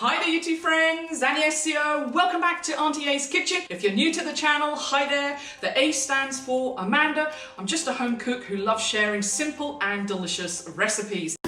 Hi there YouTube friends, Auntie here. Welcome back to Auntie A's Kitchen. If you're new to the channel, hi there. The A stands for Amanda. I'm just a home cook who loves sharing simple and delicious recipes.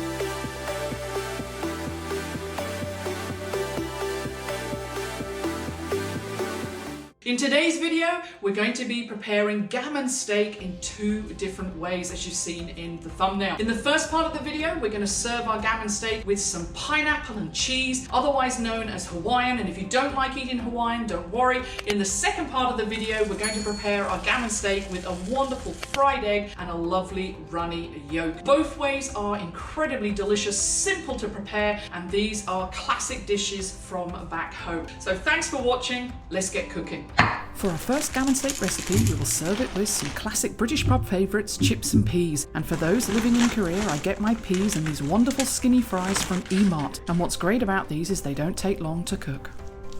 In today's video, we're going to be preparing gammon steak in two different ways, as you've seen in the thumbnail. In the first part of the video, we're going to serve our gammon steak with some pineapple and cheese, otherwise known as Hawaiian. And if you don't like eating Hawaiian, don't worry. In the second part of the video, we're going to prepare our gammon steak with a wonderful fried egg and a lovely runny yolk. Both ways are incredibly delicious, simple to prepare, and these are classic dishes from back home. So thanks for watching. Let's get cooking. For our first gammon steak recipe, we will serve it with some classic British pub favourites, chips and peas. And for those living in Korea, I get my peas in these wonderful skinny fries from E-Mart. And what's great about these is they don't take long to cook.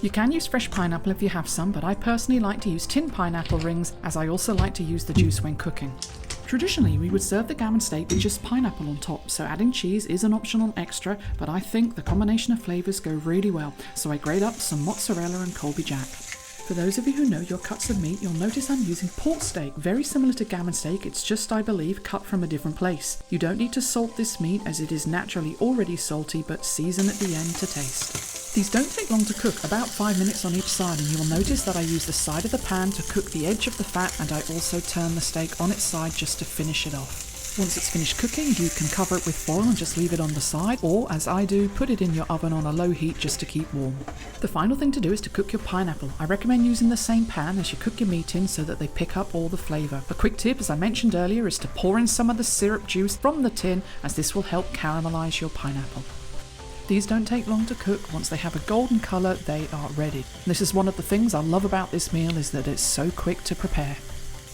You can use fresh pineapple if you have some, but I personally like to use tinned pineapple rings, as I also like to use the juice when cooking. Traditionally, we would serve the gammon steak with just pineapple on top, so adding cheese is an optional extra, but I think the combination of flavours go really well, so I grate up some mozzarella and Colby Jack. For those of you who know your cuts of meat, you'll notice I'm using pork steak, very similar to gammon steak, it's just, I believe, cut from a different place. You don't need to salt this meat as it is naturally already salty, but season at the end to taste. These don't take long to cook, about 5 minutes on each side, and you will notice that I use the side of the pan to cook the edge of the fat, and I also turn the steak on its side just to finish it off. Once it's finished cooking, you can cover it with foil and just leave it on the side, or as I do, put it in your oven on a low heat just to keep warm. The final thing to do is to cook your pineapple. I recommend using the same pan as you cook your meat in so that they pick up all the flavour. A quick tip, as I mentioned earlier, is to pour in some of the syrup juice from the tin, as this will help caramelise your pineapple. These don't take long to cook. Once they have a golden colour, they are ready. This is one of the things I love about this meal, is that it's so quick to prepare.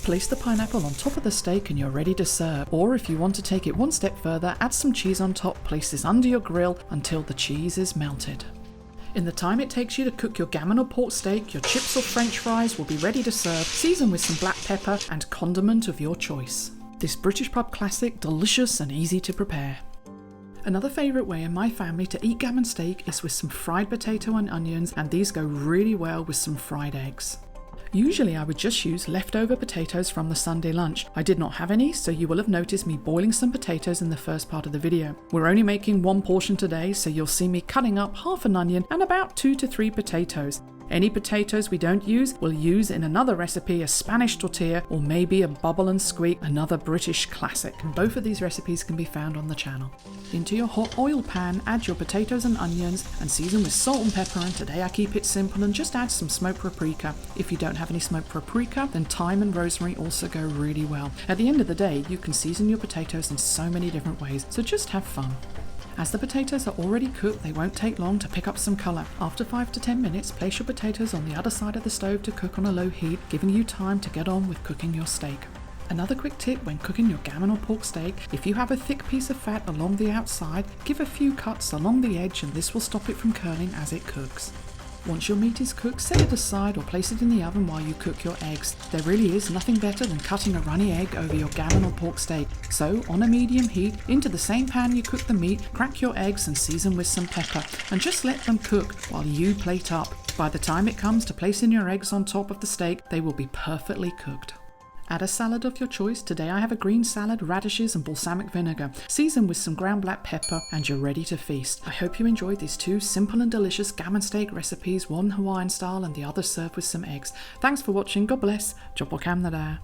Place the pineapple on top of the steak and you're ready to serve. Or if you want to take it one step further, add some cheese on top, place this under your grill until the cheese is melted. In the time it takes you to cook your gammon or pork steak, your chips or french fries will be ready to serve. Season with some black pepper and condiment of your choice. This British pub classic, delicious and easy to prepare. Another favourite way in my family to eat gammon steak is with some fried potato and onions, and these go really well with some fried eggs. Usually I would just use leftover potatoes from the Sunday lunch. I did not have any, so you will have noticed me boiling some potatoes in the first part of the video. We're only making one portion today, so you'll see me cutting up half an onion and about 2 to 3 potatoes. Any potatoes we don't use, we'll use in another recipe, a Spanish tortilla, or maybe a bubble and squeak, another British classic. And both of these recipes can be found on the channel. Into your hot oil pan, add your potatoes and onions and season with salt and pepper, and today I keep it simple and just add some smoked paprika. If you don't have any smoked paprika, then thyme and rosemary also go really well. At the end of the day, you can season your potatoes in so many different ways, so just have fun. As the potatoes are already cooked, they won't take long to pick up some colour. After 5 to 10 minutes, place your potatoes on the other side of the stove to cook on a low heat, giving you time to get on with cooking your steak. Another quick tip when cooking your gammon or pork steak, if you have a thick piece of fat along the outside, give a few cuts along the edge and this will stop it from curling as it cooks. Once your meat is cooked, set it aside or place it in the oven while you cook your eggs. There really is nothing better than cutting a runny egg over your gammon or pork steak. So, on a medium heat, into the same pan you cook the meat, crack your eggs and season with some pepper, and just let them cook while you plate up. By the time it comes to placing your eggs on top of the steak, they will be perfectly cooked. Add a salad of your choice. Today I have a green salad, radishes and balsamic vinegar. Season with some ground black pepper and you're ready to feast. I hope you enjoyed these two simple and delicious gammon steak recipes, one Hawaiian style and the other served with some eggs. Thanks for watching, God bless, Jopo Kamnada.